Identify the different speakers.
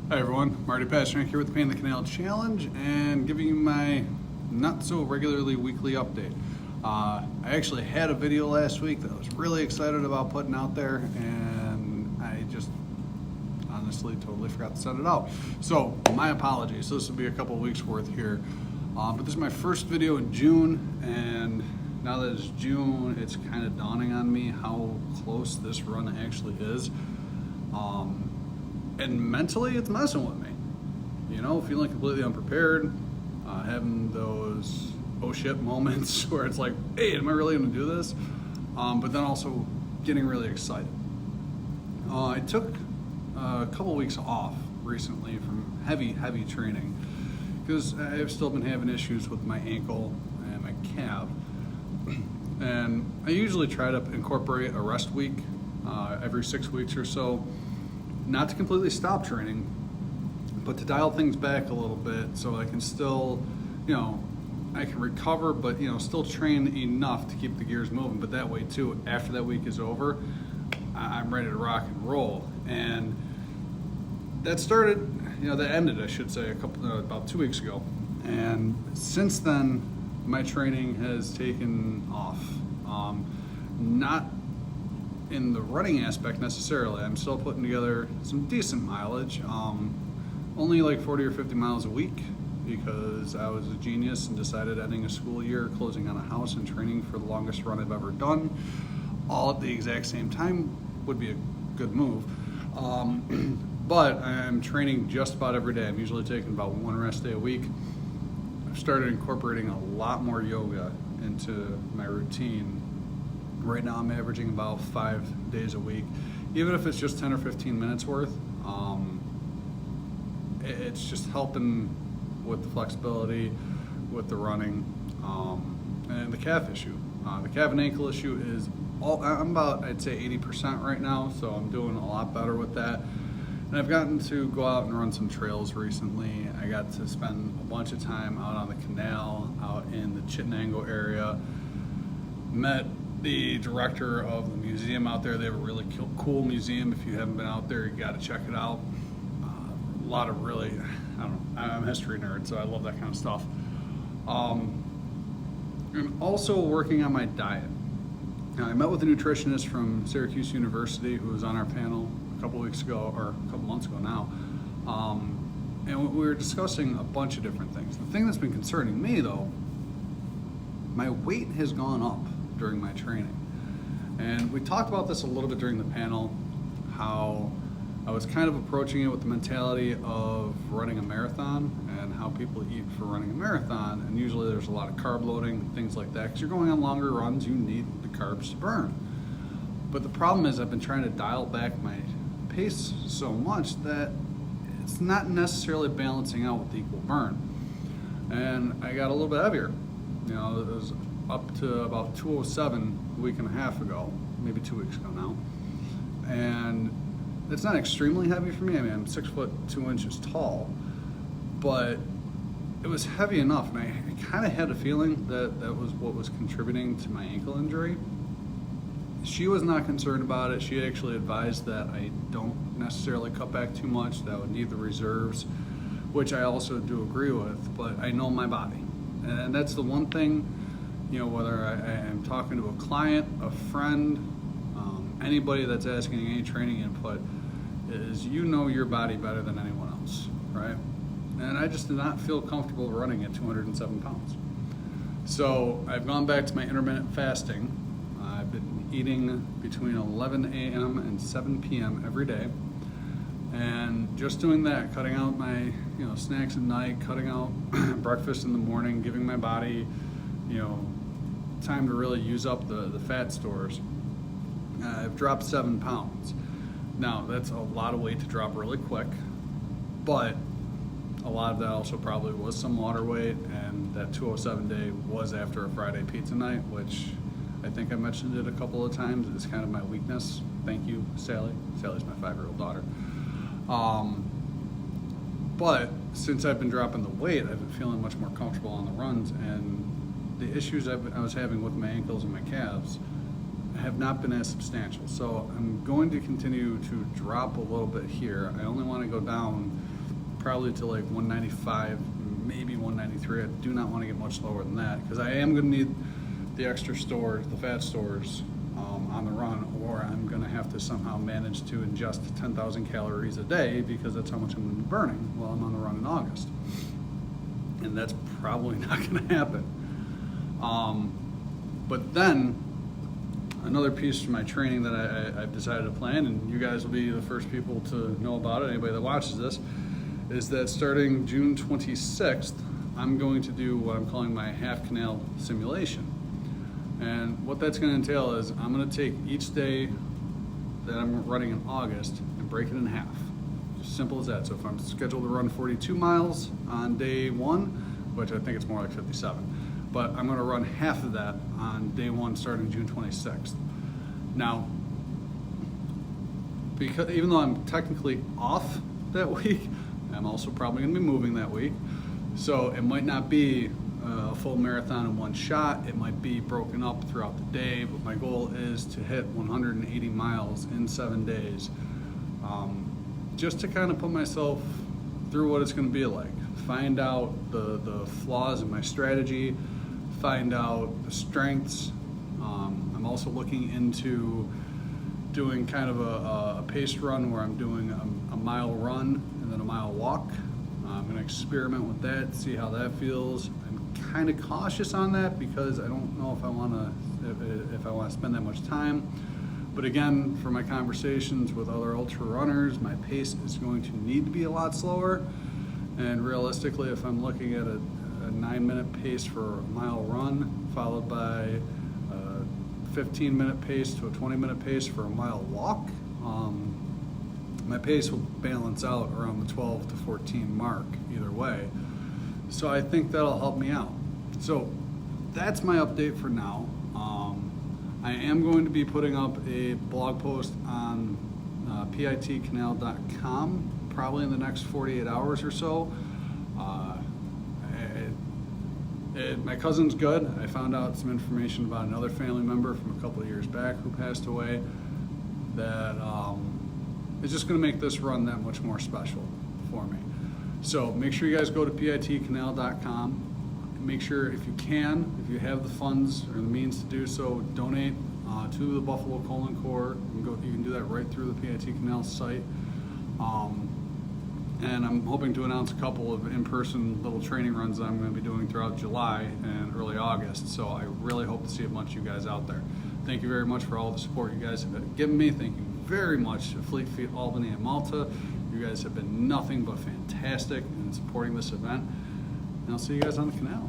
Speaker 1: Hi everyone, Marty Pasternak here with the Pain the Canal Challenge and giving you my not so regularly weekly update. I actually had a video last week that I was really excited about putting out there, and I just honestly totally forgot to send it out. So my apologies, this will be a couple weeks worth here. But this is my first video in June, and now that it's June, it's kind of dawning on me how close this run actually is. And mentally, it's messing with me. You know, feeling completely unprepared, having those oh shit moments where it's like, hey, am I really gonna do this? But then also getting really excited. I took a couple weeks off recently from heavy training because I've still been having issues with my ankle and my calf. And I usually try to incorporate a rest week every 6 weeks or so. Not to completely stop training, but to dial things back a little bit so I can still, I can recover, but, still train enough to keep the gears moving. But that way too, after that week is over, I'm ready to rock and roll. And that started, that ended, I should say, about 2 weeks ago. And since then, my training has taken off. Not in the running aspect necessarily. I'm still putting together some decent mileage, only like 40 or 50 miles a week, because I was a genius and decided ending a school year, closing on a house, and training for the longest run I've ever done all at the exact same time would be a good move. But I'm training just about every day. I'm usually taking about one rest day a week. I've started incorporating a lot more yoga into my routine. Right now I'm averaging about 5 days a week, even if it's just 10 or 15 minutes worth. It's just helping with the flexibility, with the running, and the calf issue. The calf and ankle issue is I'm about, I'd say 80% right now, so I'm doing a lot better with that. And I've gotten to go out and run some trails recently. I got to spend a bunch of time out on the Canal, out in the Chittenango area. Met the director of the museum out there. They have a really cool museum. If you haven't been out there, you got to check it out. A lot of really, I'm a history nerd, so I love that kind of stuff. And also working on my diet. Now, I met with a nutritionist from Syracuse University who was on our panel a couple weeks ago, or a couple months ago now. And we were discussing a bunch of different things. The thing that's been concerning me though, my weight has gone up during my training. And we talked about this a little bit during the panel, how I was kind of approaching it with the mentality of running a marathon and how people eat for running a marathon. And usually there's a lot of carb loading, things like that. Because you're going on longer runs, you need the carbs to burn. But the problem is I've been trying to dial back my pace so much that it's not necessarily balancing out with the equal burn. And I got a little bit heavier. It was up to about 207 a week and a half ago, maybe 2 weeks ago now. And it's not extremely heavy for me. I mean, I'm 6 foot 2 inches tall, but it was heavy enough. And I kind of had a feeling that that was what was contributing to my ankle injury. She was not concerned about it. She actually advised that I don't necessarily cut back too much, that I would need the reserves, which I also do agree with, but I know my body. And that's the one thing, whether I am talking to a client, a friend, anybody that's asking any training input, is your body better than anyone else, right? And I just did not feel comfortable running at 207 pounds. So I've gone back to my intermittent fasting. I've been eating between 11 a.m. and 7 p.m. every day. And just doing that, cutting out my snacks at night, cutting out breakfast in the morning, giving my body time to really use up the fat stores. I've dropped 7 pounds. Now that's a lot of weight to drop really quick, but a lot of that also probably was some water weight, and that 207 day was after a Friday pizza night, which I think I mentioned it a couple of times. It's kind of my weakness. Thank you, Sally. Sally's my 5-year-old daughter. But since I've been dropping the weight, I've been feeling much more comfortable on the runs, and the issues I was having with my ankles and my calves have not been as substantial. So I'm going to continue to drop a little bit here. I only want to go down probably to like 195, maybe 193. I do not want to get much lower than that because I am going to need the extra stores, the fat stores, on the run, or I'm going to have to somehow manage to ingest 10,000 calories a day because that's how much I'm going to be burning while I'm on the run in August. And that's probably not going to happen. But then another piece of my training that I've decided to plan, and you guys will be the first people to know about it, anybody that watches this, is that starting June 26th, I'm going to do what I'm calling my half canal simulation. And what that's going to entail is I'm going to take each day that I'm running in August and break it in half. Just simple as that. So if I'm scheduled to run 42 miles on day 1, which I think it's more like 57, but I'm going to run half of that on day 1 starting June 26th. Now, because even though I'm technically off that week, I'm also probably going to be moving that week. So it might not be a full marathon in one shot. It might be broken up throughout the day, but my goal is to hit 180 miles in 7 days, just to kind of put myself through what it's going to be like. Find out the flaws in my strategy, find out the strengths. I'm also looking into doing kind of a paced run where I'm doing a mile run and then a mile walk. I'm going to experiment with that, see how that feels. I'm kind of cautious on that because I don't know if I want to spend that much time. But again, for my conversations with other ultra runners, my pace is going to need to be a lot slower. And realistically, if I'm looking at a 9-minute pace for a mile run, followed by a 15-minute pace to a 20-minute pace for a mile walk, my pace will balance out around the 12 to 14 mark either way. So I think that'll help me out. So that's my update for now. I am going to be putting up a blog post on pitcanal.com probably in the next 48 hours or so. My cousin's good. I found out some information about another family member from a couple of years back who passed away that is just going to make this run that much more special for me. So make sure you guys go to pitcanal.com. Make sure, if you can, if you have the funds or the means to do so, donate to the Buffalo Colon Corps. You can do that right through the PIT Canal site. And I'm hoping to announce a couple of in-person little training runs that I'm going to be doing throughout July and early August. So I really hope to see a bunch of you guys out there. Thank you very much for all the support you guys have given me. Thank you very much to Fleet Feet Albany and Malta. You guys have been nothing but fantastic in supporting this event. And I'll see you guys on the canal.